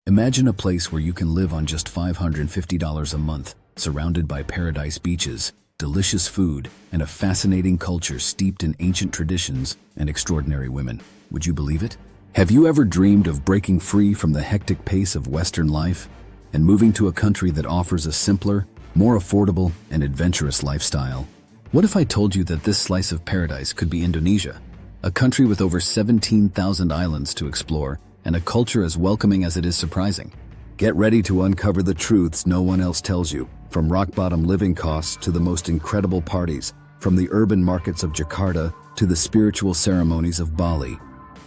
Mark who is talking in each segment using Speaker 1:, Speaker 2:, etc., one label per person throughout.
Speaker 1: Imagine a place where you can live on just $550 a month, surrounded by paradise beaches, delicious food, and a fascinating culture steeped in ancient traditions and extraordinary women. Would you believe it? Have you ever dreamed of breaking free from the hectic pace of Western life and moving to a country that offers a simpler, more affordable, and adventurous lifestyle? What if I told you that this slice of paradise could be Indonesia, a country with over 17,000 islands to explore and a culture as welcoming as it is surprising? Get ready to uncover the truths no one else tells you, from rock-bottom living costs to the most incredible parties, from the urban markets of Jakarta to the spiritual ceremonies of Bali,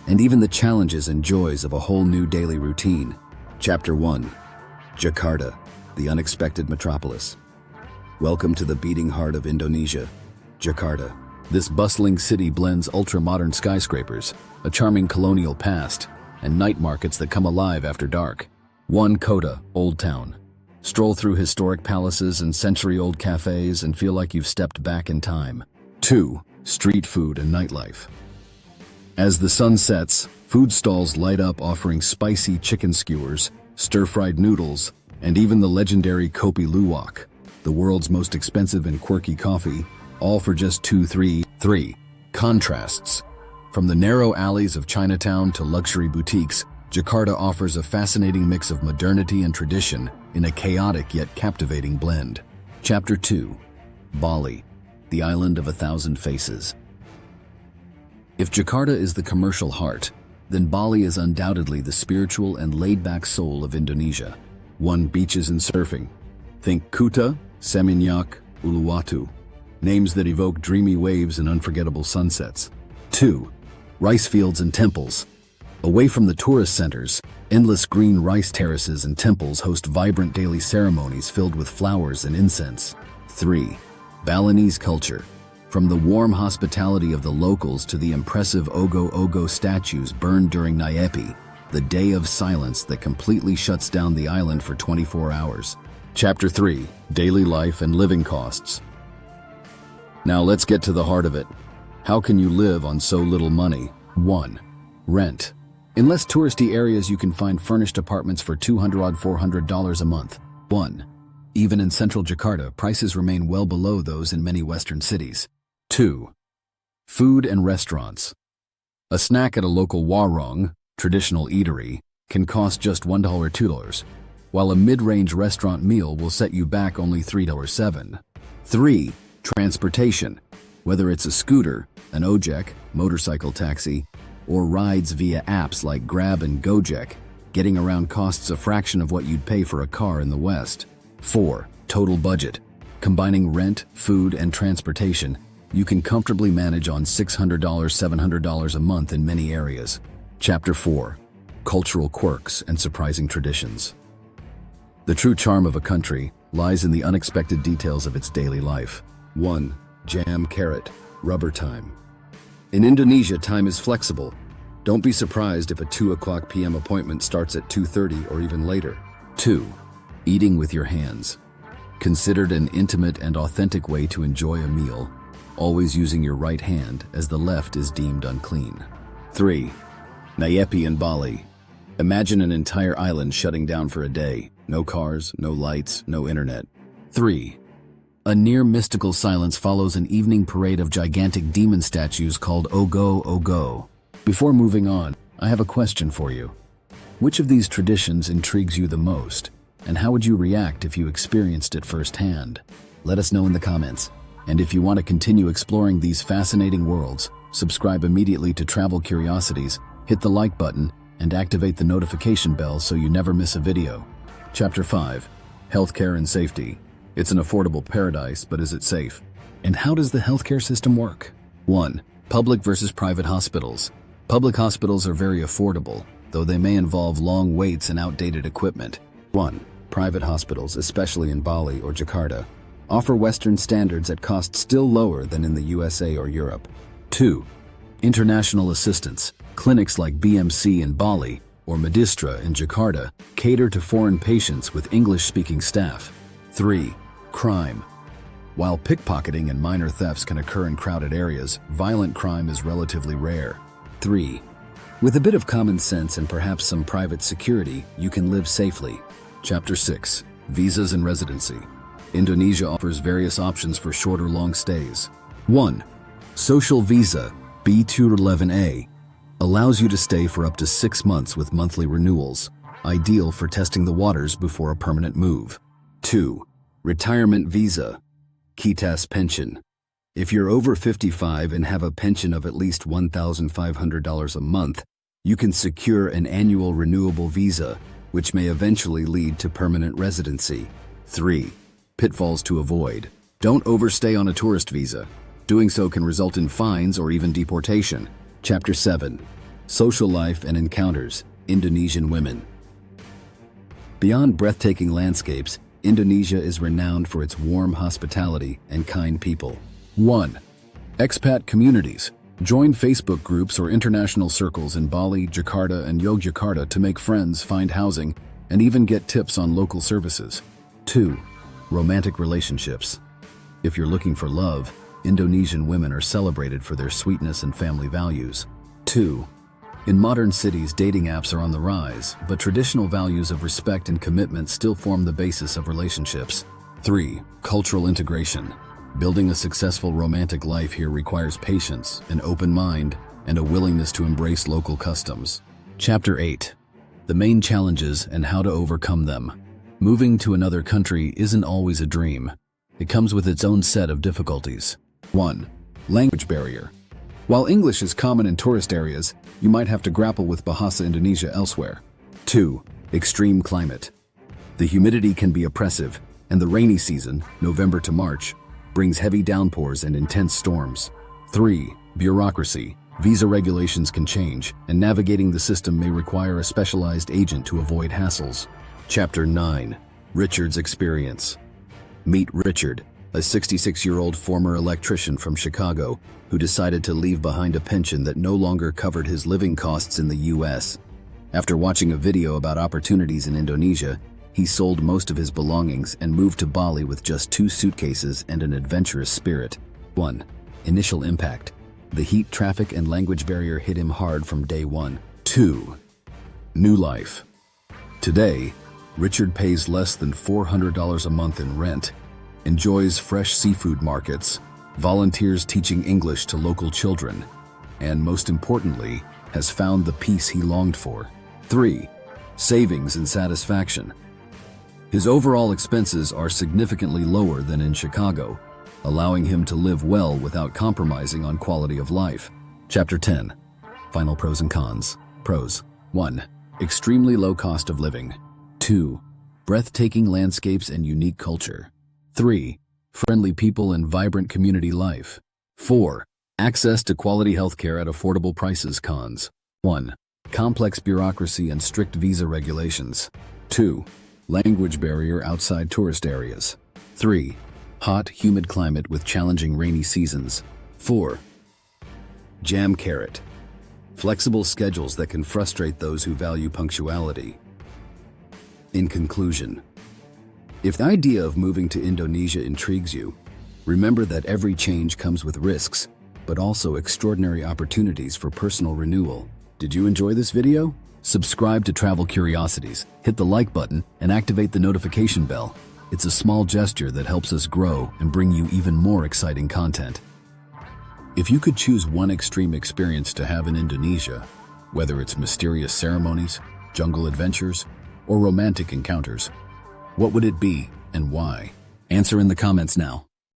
Speaker 1: and even the challenges and joys of a whole new daily routine. Chapter 1. Jakarta, the unexpected metropolis. Welcome to the beating heart of Indonesia, Jakarta. This bustling city blends ultra-modern skyscrapers, a charming colonial past, and night markets that come alive after dark. 1. Kota, Old Town. Stroll through historic palaces and century-old cafes and feel like you've stepped back in time. 2. Street food and nightlife. As the sun sets, food stalls light up offering spicy chicken skewers, stir-fried noodles, and even the legendary Kopi Luwak, the world's most expensive and quirky coffee, all for just 3. Contrasts. From the narrow alleys of Chinatown to luxury boutiques, Jakarta offers a fascinating mix of modernity and tradition in a chaotic yet captivating blend. Chapter 2. Bali, the island of 1,000 faces. If Jakarta is the commercial heart, then Bali is undoubtedly the spiritual and laid-back soul of Indonesia. 1. Beaches and surfing. Think Kuta, Seminyak, Uluwatu, names that evoke dreamy waves and unforgettable sunsets. 2. Rice fields and temples. Away from the tourist centers, endless green rice terraces and temples host vibrant daily ceremonies filled with flowers and incense. 3. Balinese culture. From the warm hospitality of the locals to the impressive Ogo-Ogo statues burned during Nyepi, the day of silence that completely shuts down the island for 24 hours. Chapter 3. Daily life and living costs. Now let's get to the heart of it. How can you live on so little money? 1. Rent. In less touristy areas, you can find furnished apartments for $400 a month. 1. Even in central Jakarta, prices remain well below those in many Western cities. 2. Food and restaurants. A snack at a local warung, traditional eatery, can cost just $1 or $2, while a mid-range restaurant meal will set you back only $3.07. 3. Transportation. Whether it's a scooter, an ojek, motorcycle taxi, or rides via apps like Grab and Gojek, getting around costs a fraction of what you'd pay for a car in the West. 4. Total budget. Combining rent, food, and transportation, you can comfortably manage on $600, $700 a month in many areas. Chapter 4. Cultural quirks and surprising traditions. The true charm of a country lies in the unexpected details of its daily life. 1. Jam carrot, rubber time. In Indonesia, time is flexible. Don't be surprised if a 2 p.m. appointment starts at 2:30 or even later. 2. Eating with your hands. Considered an intimate and authentic way to enjoy a meal, always using your right hand as the left is deemed unclean. 3. Nyepi in Bali. Imagine an entire island shutting down for a day. No cars, no lights, no internet. 3. A near-mystical silence follows an evening parade of gigantic demon statues called Ogo-Ogo. Before moving on, I have a question for you. Which of these traditions intrigues you the most, and how would you react if you experienced it firsthand? Let us know in the comments. And if you want to continue exploring these fascinating worlds, subscribe immediately to Travel Curiosities, hit the like button, and activate the notification bell so you never miss a video. Chapter 5. Healthcare and safety. It's an affordable paradise, but is it safe? And how does the healthcare system work? 1. Public versus private hospitals. Public hospitals are very affordable, though they may involve long waits and outdated equipment. 1. Private hospitals, especially in Bali or Jakarta, offer Western standards at costs still lower than in the USA or Europe. 2. International assistance. Clinics like BMC in Bali or Medistra in Jakarta cater to foreign patients with English-speaking staff. 3. Crime. While pickpocketing and minor thefts can occur in crowded areas, violent crime is relatively rare. 3. With a bit of common sense and perhaps some private security, you can live safely. Chapter 6. Visas and Residency. Indonesia offers various options for short or long stays. 1. Social Visa, B211A, allows you to stay for up to 6 months with monthly renewals, ideal for testing the waters before a permanent move. 2. Retirement Visa, Kitas Pension. If you're over 55 and have a pension of at least $1,500 a month, you can secure an annual renewable visa, which may eventually lead to permanent residency. 3. Pitfalls to avoid. Don't overstay on a tourist visa. Doing so can result in fines or even deportation. Chapter 7. Social Life and Encounters. Indonesian Women. Beyond breathtaking landscapes, Indonesia is renowned for its warm hospitality and kind people. 1. Expat communities. Join Facebook groups or international circles in Bali, Jakarta, and Yogyakarta to make friends, find housing, and even get tips on local services. 2. Romantic relationships. If you're looking for love, Indonesian women are celebrated for their sweetness and family values. 2. In modern cities, dating apps are on the rise, but traditional values of respect and commitment still form the basis of relationships. 3. Cultural integration. Building a successful romantic life here requires patience, an open mind, and a willingness to embrace local customs. Chapter 8. The main challenges and how to overcome them. Moving to another country isn't always a dream. It comes with its own set of difficulties. 1. Language barrier. While English is common in tourist areas, you might have to grapple with Bahasa Indonesia elsewhere. 2. Extreme climate. The humidity can be oppressive, and the rainy season, November to March, brings heavy downpours and intense storms. 3. Bureaucracy. Visa regulations can change, and navigating the system may require a specialized agent to avoid hassles. Chapter 9. Richard's Experience. Meet Richard, a 66-year-old former electrician from Chicago who decided to leave behind a pension that no longer covered his living costs in the U.S. After watching a video about opportunities in Indonesia, he sold most of his belongings and moved to Bali with just 2 suitcases and an adventurous spirit. 1. Initial impact. The heat, traffic, and language barrier hit him hard from day one. 2. New life. Today, Richard pays less than $400 a month in rent, enjoys fresh seafood markets, volunteers teaching English to local children, and most importantly, has found the peace he longed for. 3. Savings and satisfaction. His overall expenses are significantly lower than in Chicago, allowing him to live well without compromising on quality of life. Chapter 10. Final pros and cons. Pros. 1. Extremely low cost of living. 2. Breathtaking landscapes and unique culture. 3. Friendly people and vibrant community life. 4. Access to quality healthcare at affordable prices. Cons. 1. Complex bureaucracy and strict visa regulations. 2. Language barrier outside tourist areas. 3. Hot, humid climate with challenging rainy seasons. 4. Jam carrot. Flexible schedules that can frustrate those who value punctuality. In conclusion, if the idea of moving to Indonesia intrigues you, remember that every change comes with risks, but also extraordinary opportunities for personal renewal. Did you enjoy this video? Subscribe to Travel Curiosities, hit the like button, and activate the notification bell. It's a small gesture that helps us grow and bring you even more exciting content. If you could choose one extreme experience to have in Indonesia, whether it's mysterious ceremonies, jungle adventures, or romantic encounters, what would it be and why? Answer in the comments now.